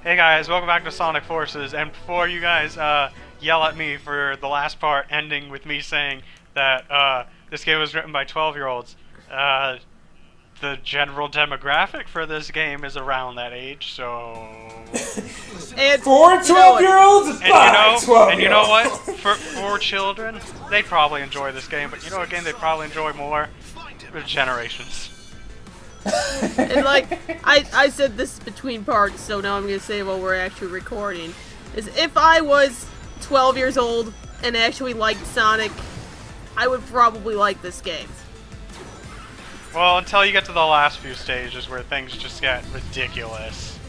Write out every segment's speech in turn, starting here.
Hey guys, welcome back to Sonic Forces, and before you guys yell at me for the last part ending with me saying that this game was written by 12-year-olds, the general demographic for this game is around that age, so... And for 12-year-olds? And you know what? For children, they'd probably enjoy this game, but you know what game they'd probably enjoy more? Generations. And like, I said this between parts, so now I'm going to say while we're actually recording, is if I was 12 years old and actually liked Sonic, I would probably like this game. Well, until you get to the last few stages where things just get ridiculous.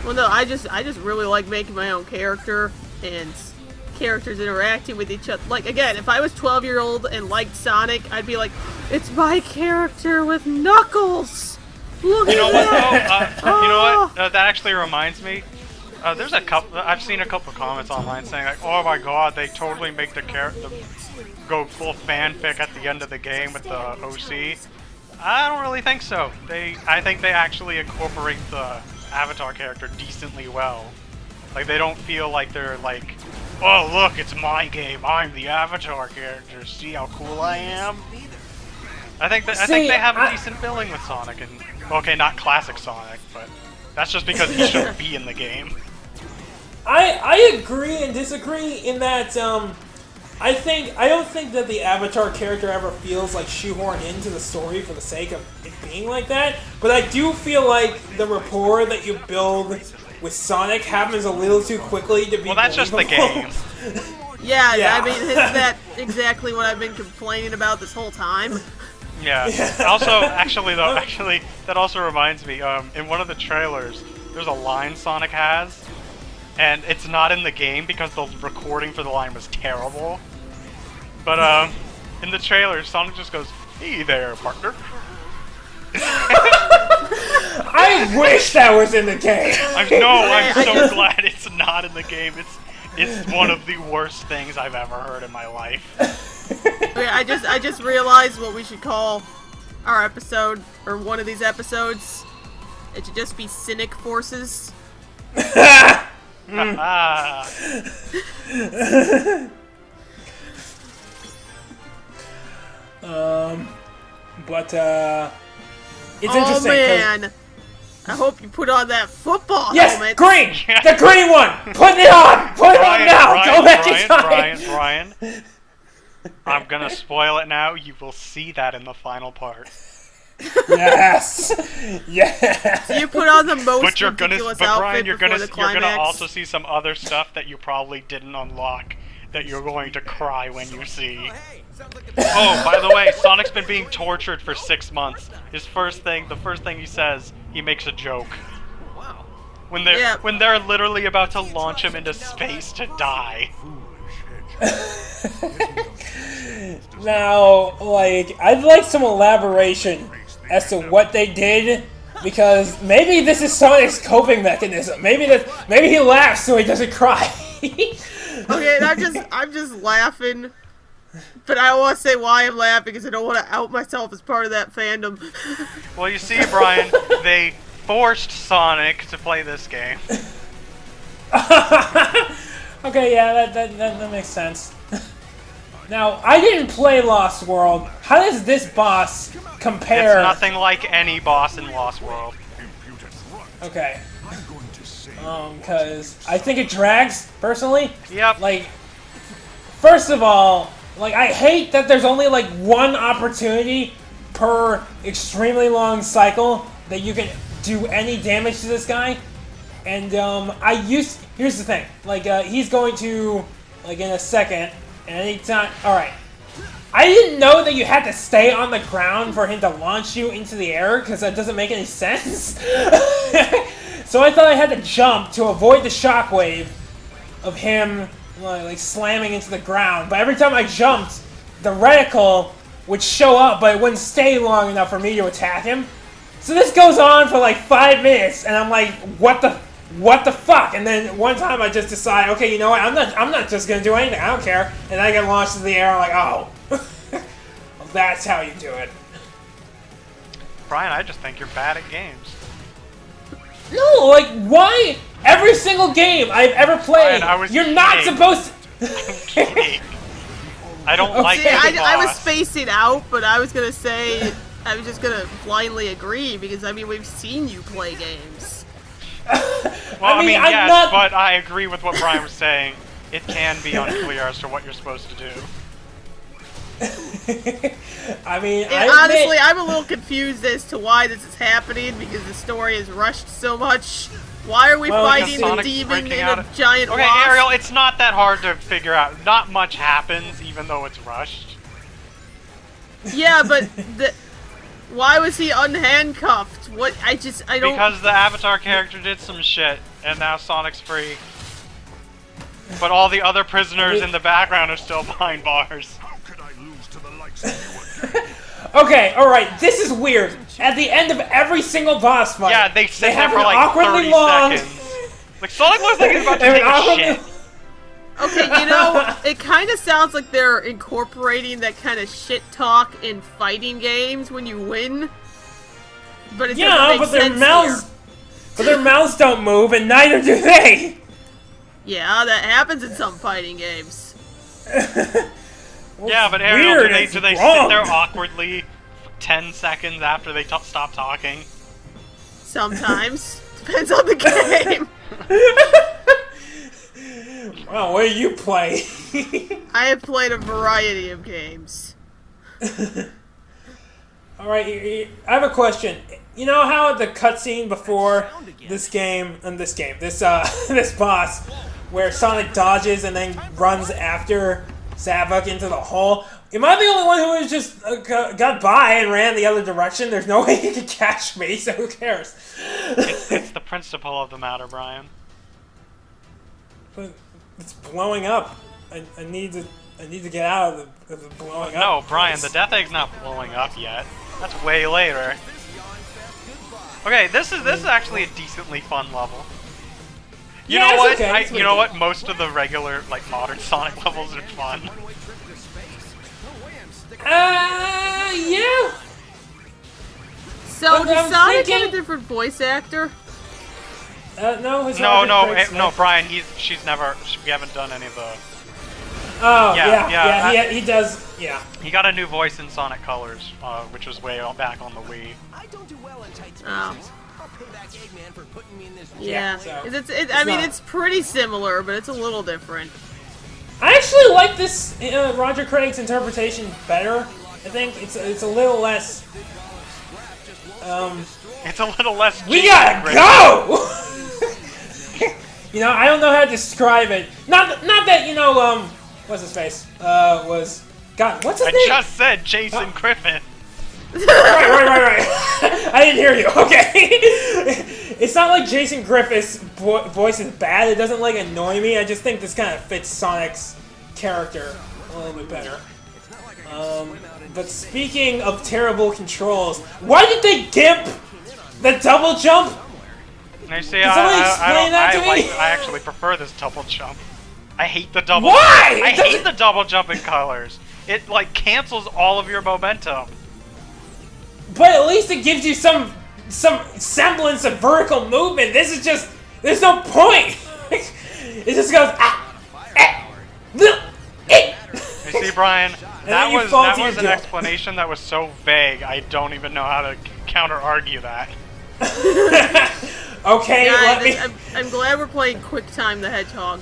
Well, no, I just really like making my own character and characters interacting with each other. Like, again, if I was 12-year-old and liked Sonic, I'd be like, it's my character with Knuckles! Look You know at what, that! though? You know what? That actually reminds me. There's a couple. I've seen a couple comments online saying like, "Oh my God, they totally make the go full fanfic at the end of the game with the OC." I don't really think so. I think they actually incorporate the Avatar character decently well. Like they don't feel like they're like, "Oh look, it's my game. I'm the Avatar character. See how cool I am." I think they have a decent feeling with Sonic, and okay, not classic Sonic, but that's just because he shouldn't be in the game. I agree and disagree in that I don't think that the Avatar character ever feels like shoehorned into the story for the sake of it being like that, but I do feel like the rapport that you build with Sonic happens a little too quickly to be Well, that's just the game. Yeah, I mean, isn't that exactly what I've been complaining about this whole time? Yeah. Also, that also reminds me, in one of the trailers, there's a line Sonic has, and it's not in the game because the recording for the line was terrible. But, in the trailer, Sonic just goes, "Hey there, partner." I wish that was in the game! I'm so glad it's not in the game. It's one of the worst things I've ever heard in my life. Okay, I just realized what we should call our episode, or one of these episodes. It should just be Cynic Forces. But it's interesting. Oh man, I hope you put on that football helmet. Green! The green one! Put it on! Put it on now! Go back in time! Brian. I'm gonna spoil it now. You will see that in the final part. Yes! Yes! So you put on the most ridiculous outfit Brian, you're before the climax. you're gonna also see some other stuff that you probably didn't unlock that you're going to cry when you see. Oh, by the way, Sonic's been being tortured for 6 months. The first thing he says, he makes a joke. When they're literally about to launch him into space to die. Now, like, I'd like some elaboration as to what they did, because maybe this is Sonic's coping mechanism. Maybe he laughs so he doesn't cry. Okay, and I'm just laughing, but I don't want to say why I'm laughing because I don't want to out myself as part of that fandom. Well, you see, Brian, they forced Sonic to play this game. Okay, yeah, that makes sense. Now, I didn't play Lost World. How does this boss compare? It's nothing like any boss in Lost World. Okay. Because I think it drags, personally. Yep. Like, first of all, like, I hate that there's only, like, one opportunity per extremely long cycle that you can do any damage to this guy. And, here's the thing. Like, he's going to, like, in a second, and anytime... Alright. I didn't know that you had to stay on the ground for him to launch you into the air, because that doesn't make any sense. So I thought I had to jump to avoid the shockwave of him, like, slamming into the ground. But every time I jumped, the reticle would show up, but it wouldn't stay long enough for me to attack him. So this goes on for, like, 5 minutes, and I'm like, what the fuck? And then one time I just decide, okay, you know what? I'm not just gonna do anything. I don't care. And I get launched into the air. I'm like, oh, well, that's how you do it. Brian, I just think you're bad at games. No, like, why every single game I've ever played, you're not kidding. supposed to... I'm kidding. I don't like See, the I was boss. spacing out, but I was gonna say I was just gonna blindly agree because I mean we've seen you play games. Well, I mean I'm yes, not... but I agree with what Brian was saying. It can be unclear as to what you're supposed to do. I mean, And honestly, I'm a little confused as to why this is happening because the story is rushed so much. Why are we fighting the Sonic's demon breaking in out a giant Okay, wasp? Ariel, it's not that hard to figure out. Not much happens, even though it's rushed. Yeah, but why was he unhandcuffed? What? I don't. Because the Avatar character did some shit, and now Sonic's free. But all the other prisoners in the background are still behind bars. How could I lose to the likes of you again? Okay, alright, this is weird. At the end of every single boss fight, Yeah, they sit there have for an like awkwardly 30 long... seconds. Like, Sonic looks like he's about to They have take an a awkwardly- shit. Okay, you know, it kind of sounds like they're incorporating that kind of shit talk in fighting games when you win. But it doesn't Yeah, make but their sense mouths... here. But their mouths don't move, and neither do they! Yeah, that happens in some fighting games. Yeah, but Ariel, weird, do it's they sit wrong. there awkwardly for 10 seconds after they stop talking? Sometimes. Depends on the game. Well, what do you play? I have played a variety of games. Alright, I have a question. You know how the cutscene before this this boss, where Sonic dodges and then runs after Zavok into the hole? Am I the only one who was just got by and ran the other direction? There's no way he could catch me, so who cares? It's the principle of the matter, Brian. But it's blowing up. I need to get out of the blowing up. No, Brian, the Death Egg's not blowing up yet. That's way later. Okay, this is actually a decently fun level. You Yeah, know it's what? okay, it's You know okay. what? Most of the regular, like, modern Sonic levels are fun. Yeah. So, But does I'm Sonic have thinking- a different voice actor? No, his No, other Craig's- no, Brian. We haven't done any of the. Oh, Yeah, yeah, he does, yeah. He got a new voice in Sonic Colors, which was way back on the Wii. I don't do well in tight spaces. Oh. I'll pay back Eggman for putting me in this Yeah. so I mean, not- it's pretty similar, but it's a little different. I actually like this Roger Craig's interpretation better. I think it's a little less. It's a little less. We Jason gotta Griffin. go. You know, I don't know how to describe it. Not that what's his face? God, what's his I name? just said Jason Griffin. Right. I didn't hear you. Okay. It's not like Jason Griffith's voice is bad. It doesn't like annoy me. I just think this kind of fits Sonic's character a little bit better. But speaking of terrible controls, why did they gimp the double jump? And you see, Can somebody explain that to me? I actually prefer this double jump. I hate the double. Why? I hate the double jump in Colors. It like cancels all of your momentum. But at least it gives you some semblance of vertical movement. This is just there's no point. It just goes You see, Brian, then that you was fall to your an death. explanation that was so vague. I don't even know how to counter argue that. Okay, Yeah, let me. I'm glad we're playing Quick Time the Hedgehog.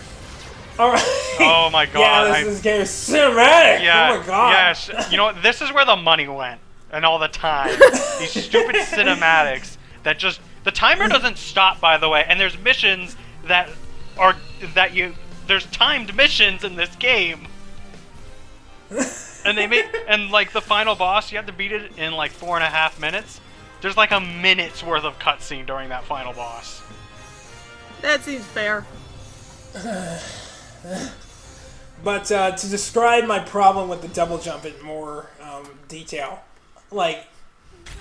All right. Oh my god. Yeah, this game is cinematic. Yeah, Oh my god. yes. You know what? This is where the money went, and all the time. These stupid cinematics that just the timer doesn't stop. By the way, and there's missions there's timed missions in this game, and like the final boss, you have to beat it in like 4.5 minutes. There's like a minute's worth of cutscene during that final boss. That seems fair. But to describe my problem with the double jump in more detail, like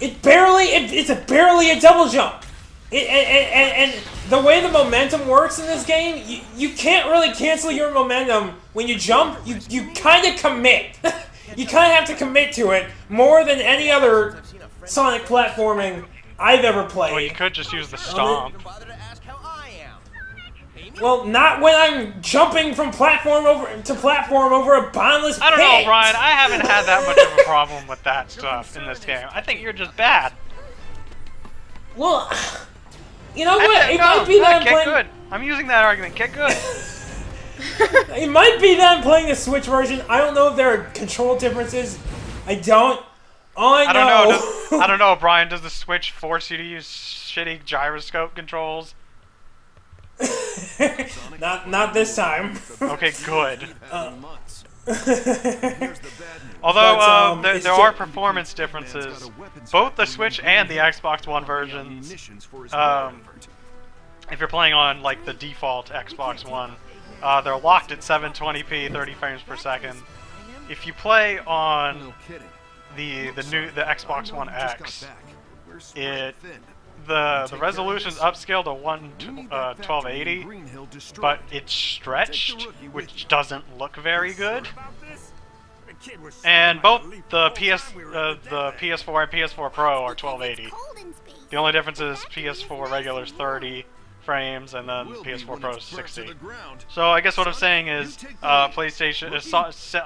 it's barely a double jump. And the way the momentum works in this game, you can't really cancel your momentum when you jump. You kind of commit. You kind of have to commit to it more than any other Sonic platforming I've ever played. Well, you could just use the stomp. Bother to ask how I am. Well, not when I'm jumping from platform over a bottomless I don't know, pit. Brian. I haven't had that much of a problem with that stuff in this game. I think you're just bad. Well, you know what? It might be No, that I'm get playing. good. I'm using that argument. Get good. It might be that I'm playing the Switch version. I don't know if there are control differences. I don't. All I know. I don't know, Brian. Does the Switch force you to use shitty gyroscope controls? not this time. Okay, good. months. Although But, there are performance differences. Both the Switch and the Xbox One versions. If you're playing on like the default Xbox One, they're locked at 720p, 30 frames per second. If you play on the Xbox One X, the resolution's upscaled to 1280, but it's stretched, which doesn't look very good. And both the PS4 and PS4 Pro are 1280. The only difference is PS4 regular is 30 frames, and then PS4 Pro is 60. So I guess what I'm saying is, PlayStation,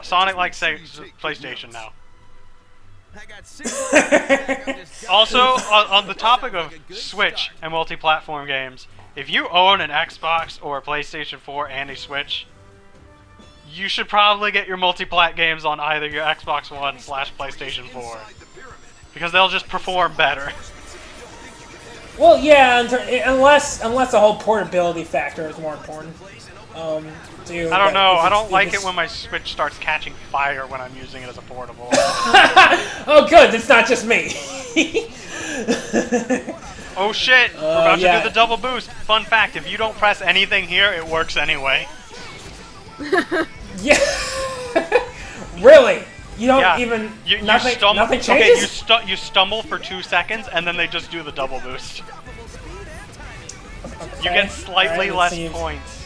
Sonic likes PlayStation now. Also, on the topic of Switch and multi-platform games, if you own an Xbox or a PlayStation 4 and a Switch, you should probably get your multi-plat games on either your Xbox One / PlayStation 4. Because they'll just perform better. Well, yeah, unless the whole portability factor is more important. I don't know. I don't like it when my Switch starts catching fire when I'm using it as a portable. Oh, good. It's not just me. Oh shit! We're about yeah. to do the double boost. Fun fact: if you don't press anything here, it works anyway. Yeah. Really? You don't Yeah. even You nothing stumble. nothing Okay, changes? you stumble for 2 seconds, and then they just do the double boost. You get slightly Alright, less seems- points.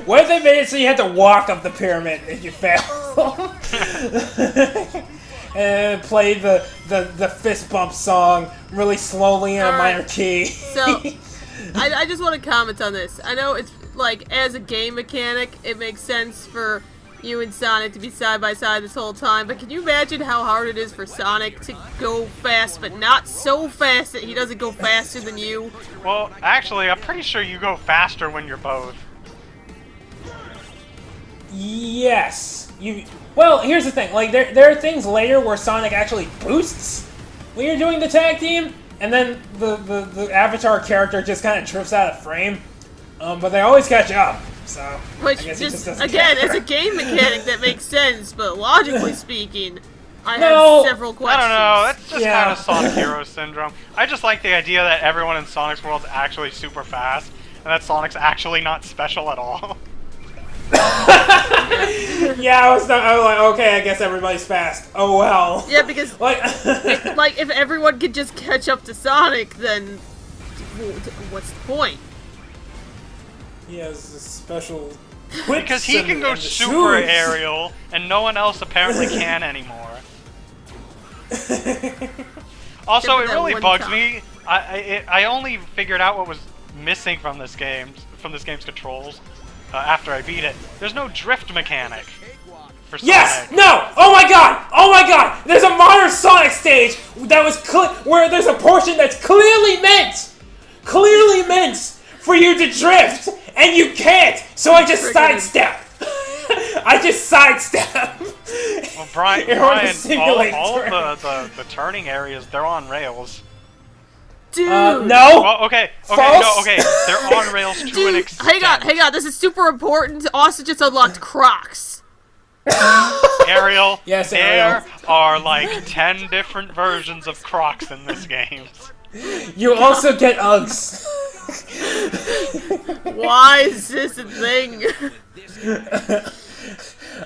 What if they made it so you had to walk up the pyramid if you fail? And play the fist bump song really slowly in a Alright. minor key. So, I just want to comment on this. I know it's, like, as a game mechanic, it makes sense for you and Sonic to be side by side this whole time, but can you imagine how hard it is for Sonic to go fast, but not so fast that he doesn't go faster than you? Well, actually, I'm pretty sure you go faster when you're both. Yes. Well, here's the thing. Like, there are things later where Sonic actually boosts when you're doing the tag team, and then the Avatar character just kind of drifts out of frame. But they always catch up. So, Which, I guess he just, doesn't again, care. as a game mechanic, that makes sense, but logically speaking, I No, have several I questions. don't know. That's just Yeah. kind of Sonic Hero syndrome. I just like the idea that everyone in Sonic's world is actually super fast, and that Sonic's actually not special at all. Yeah, I was like, okay, I guess everybody's fast. Oh well. Yeah, because Like, like, if everyone could just catch up to Sonic, then what's the point? he has a special. Because he can go super aerial, and no one else apparently can anymore. Also, Except for it that really one bugs time. me. I only figured out what was missing from this game's controls after I beat it. There's no drift mechanic for Sonic. Yes! No! Oh my god! Oh my god! There's a modern Sonic stage that was where there's a portion that's clearly meant for you to drift, and you can't. So I just sidestep. I just sidestep. Well, Brian, In order to simulate all turning. of the turning areas, they're on rails. Dude! No. Well, okay, no, False. okay, they're on rails to an Dude, extent. hang on, this is super important. Austin just unlocked Crocs. Ariel, Yes, there Ariel. are like 10 different versions of Crocs in this game. You also get Uggs. Why is this a thing?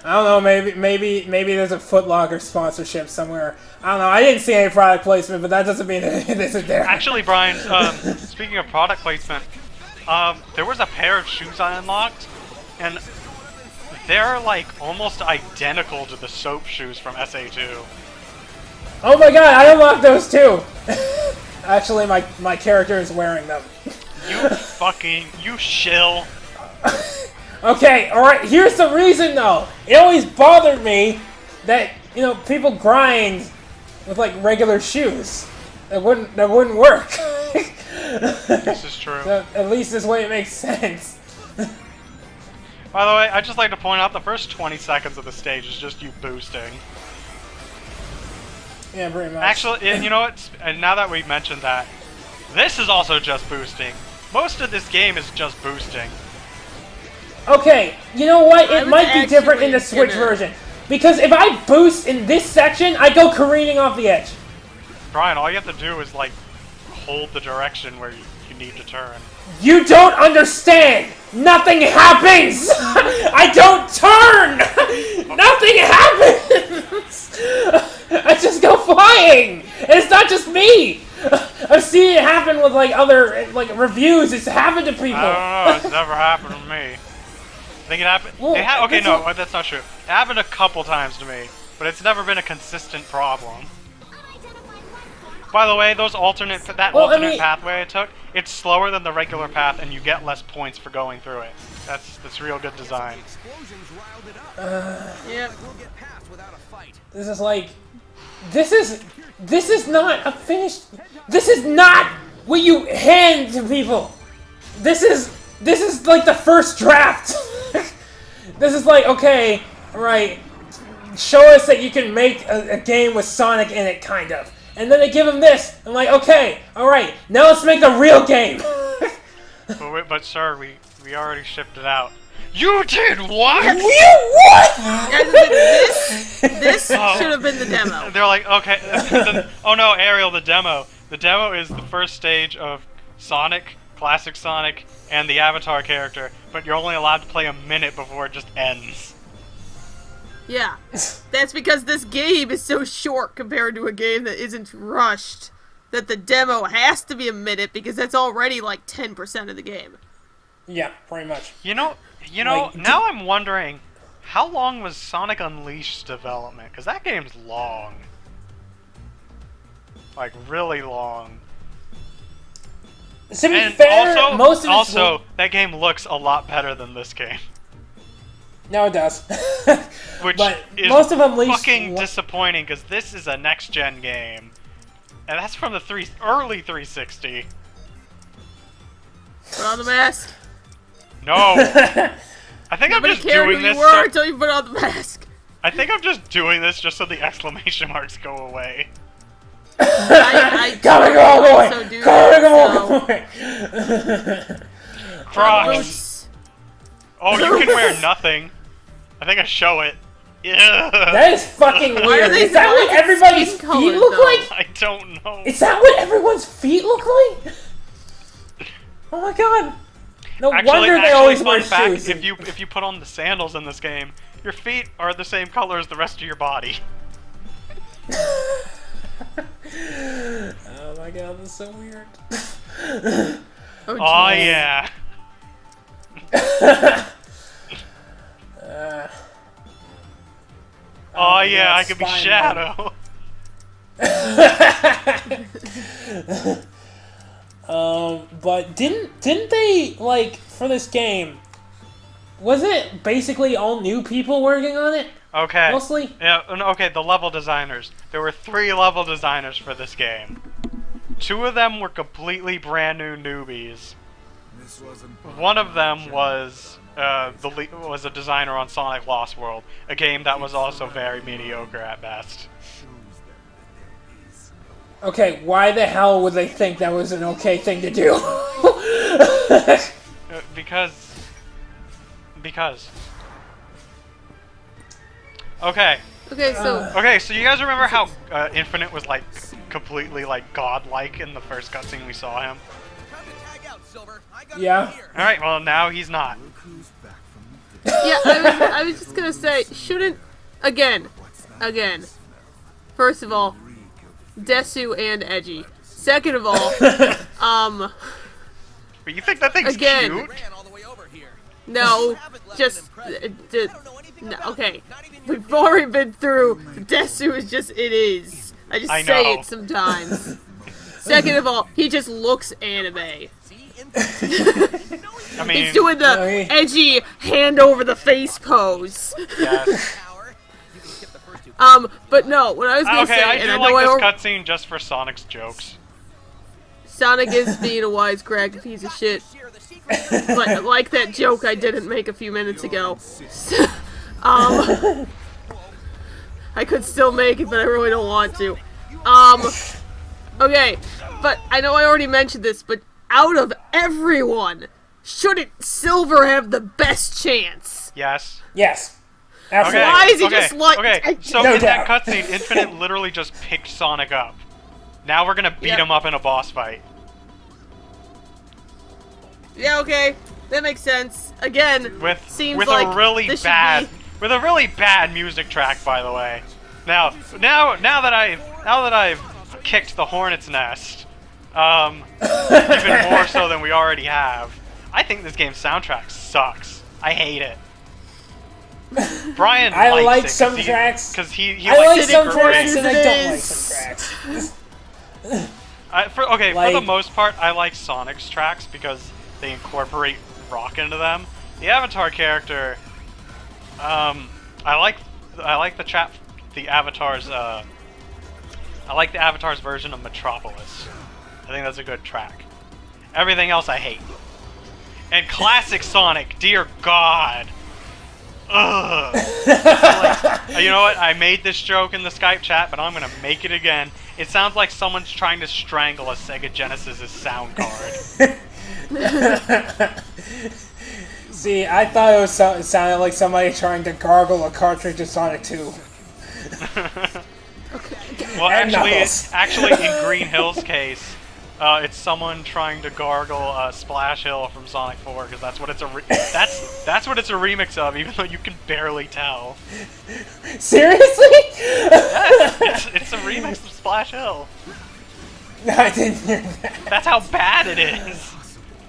I don't know. Maybe there's a Foot Locker sponsorship somewhere. I don't know. I didn't see any product placement, but that doesn't mean it isn't there. Actually, Brian, speaking of product placement, there was a pair of shoes I unlocked, and they're like almost identical to the soap shoes from SA2. Oh my god! I unlocked those too. Actually, my character is wearing them. You shill. Okay, alright, here's the reason though. It always bothered me that, people grind with like regular shoes. That wouldn't work. This is true. So, at least this way it makes sense. By the way, I'd just like to point out the first 20 seconds of the stage is just you boosting. Yeah, pretty much. Actually, and you know what? And now that we've mentioned that, this is also just boosting. Most of this game is just boosting. Okay, you know what? I It was might be different in the actually Switch gonna- version. Because if I boost in this section, I go careening off the edge. Brian, all you have to do is, like, hold the direction where you need to turn. You don't understand! Nothing happens! I don't turn! Nothing happens! I just go flying! And it's not just me! I've seen it happen with, like, other, like, reviews. It's happened to people. I don't know, it's never happened to me. I think it happened. Well, Okay, that's no, what- that's not true. It happened a couple times to me, but it's never been a consistent problem. By the way, alternate pathway I took, it's slower than the regular path, and you get less points for going through it. That's real good design. Explosions riled it up. Yep. We'll get past without a fight. This is like... This is not a finished... This is not what you hand to people! This is like the first draft! This is like, okay, right, show us that you can make a game with Sonic in it, kind of. And then they give him this, and like, okay, alright, now let's make a real game! But sir, we already shipped it out. You did what? You what?! Guys, this should have been the demo. They're like, okay, oh no, Ariel, the demo. The demo is the first stage of Sonic, Classic Sonic, and the Avatar character, but you're only allowed to play a minute before it just ends. Yeah. That's because this game is so short compared to a game that isn't rushed that the demo has to be a minute because that's already like 10% of the game. Yeah, pretty much. You know, Like, now I'm wondering, how long was Sonic Unleashed's development? Because that game's long. Like, really long. To be And fair, also, most of it's... that game looks a lot better than this game. No, it does. Which but is most of Unleashed... fucking disappointing, because this is a next-gen game. And that's from the early 360. Put on the mask. No! I think I'm Nobody just cared doing who this you were until you put on the mask. I think I'm just doing this just so the exclamation marks go away. I Gotta go also away! do Gotta that, go away! Crocs! Boots. Oh, you can wear nothing. I think I show it. Yeah. That is fucking Why are weird. they Is that always what everybody's skin feet colored, look though? like? I don't know. Is that what everyone's feet look like? Oh my god! No wonder they always fun wear fact, shoes. if you put on the sandals in this game, your feet are the same color as the rest of your body. Oh my god, that's so weird. Oh, Oh geez. yeah. Oh yeah, I could be spine Shadow. But didn't they, like, for this game, was it basically all new people working on it? Okay. Mostly? Yeah. Okay. The level designers. There were 3 level designers for this game. 2 of them were completely brand new newbies. This wasn't One of them was was a designer on Sonic Lost World, a game that was also very mediocre at best. Okay, why the hell would they think that was an okay thing to do? Because. Okay. Okay, so Okay, so you guys remember how Infinite was like completely like godlike in the first cutscene we saw him? Time to tag out, Silver. I got Yeah. it here. All right, well now he's not. yeah, I was just gonna say, shouldn't again. First of all, Desu and Edgy. Second of all, But you think that thing's Again. cute? Ran all the way over here. no, just no, okay. We've already been through. Desu is just it is. I just I say know. it sometimes. Second of all, he just looks anime. See, Infinite I mean, He's doing the Okay. edgy hand over the face pose. yes. Power. You can skip the first two. But no, what I was gonna Okay, say, I and do I know like I this cutscene just for Sonic's jokes. Sonic is being a wisecrack piece of shit. Share the secret. But like that joke I didn't make a few minutes ago. I could still make it, but I really don't want to. Okay, but I know I already mentioned this, but out of everyone, shouldn't Silver have the best chance? Yes. Yes. Absolutely. Okay. Why is he okay. just like- Okay. So No in that doubt. cutscene, Infinite literally just picked Sonic up. Now we're gonna beat Yep. him up in a boss fight. Yeah, okay, that makes sense. Again, With seems like a really this should bad be- music track, by the way. Now that I've kicked the hornet's nest, even more so than we already have, I think this game's soundtrack sucks. I hate it. Brian I likes like it some tracks. because he I like likes some it tracks great. and I It don't like is. some tracks. For the Like- most part, I like Sonic's tracks because they incorporate rock into them. The Avatar character, I like the Avatar's version of Metropolis. I think that's a good track. Everything else I hate. And classic Sonic, dear God. Ugh. You know what? I made this joke in the Skype chat, but I'm gonna make it again. It sounds like someone's trying to strangle a Sega Genesis' sound card. See, I thought it sounded like somebody trying to gargle a cartridge of Sonic 2. Well, And Knuckles. actually, in Green Hill's case, it's someone trying to gargle Splash Hill from Sonic 4 because that's what it's that's what it's a remix of, even though you can barely tell. Seriously? Yes, it's a remix of Splash Hill. I didn't hear that. That's how bad it is.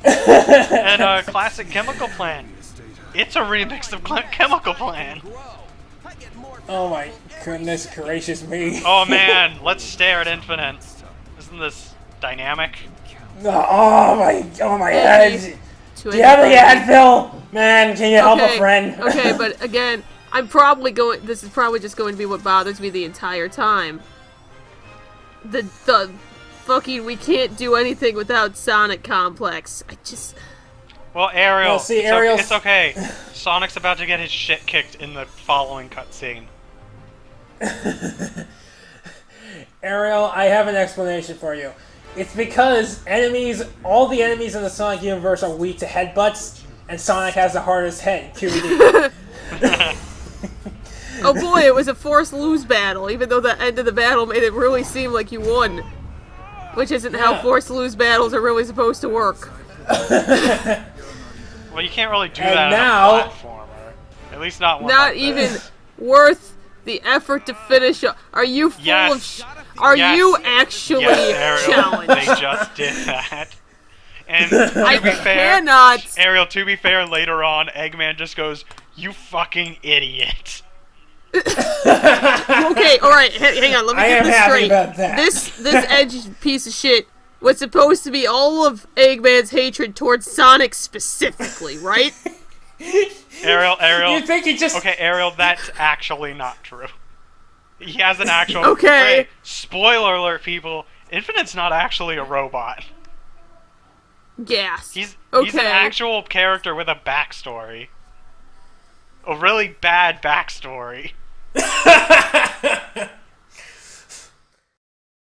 And classic Chemical Plant. It's a remix of Chemical Plant. Grow. I get more. Oh my goodness gracious me. Oh man, let's stare at Infinite. Isn't this dynamic? Oh my Hey, head. to Do you have anybody- any Advil? Man, can you help a friend? Okay, but again, I'm probably going. This is probably just going to be what bothers me the entire time. The fucking we can't do anything without Sonic complex. I just Well, Ariel, Well, see, Ariel's- it's okay. Sonic's about to get his shit kicked in the following cutscene. Ariel, I have an explanation for you. It's because all the enemies in the Sonic universe are weak to headbutts, and Sonic has the hardest head in QED. oh boy, it was a forced lose battle. Even though the end of the battle made it really seem like you won, which isn't how Yeah. forced lose battles are really supposed to work. Well, you can't really do And that now- in a platformer. At least not one Not like even this. worth the effort to finish. Are you full Yes. of? Are Yes. you actually Yes, Ariel, they challenged? just did that. And to I be fair, cannot. Ariel, to be fair, later on, Eggman just goes, "You fucking idiot." Okay, all right. Hang on. Let me I get am this happy straight. about that. This edge piece of shit was supposed to be all of Eggman's hatred towards Sonic specifically, right? Ariel. You think he just... Okay, Ariel, that's actually not true. He has an actual. Okay. Wait, spoiler alert, people. Infinite's not actually a robot. Yes. He's okay. an actual character with a backstory. A really bad backstory.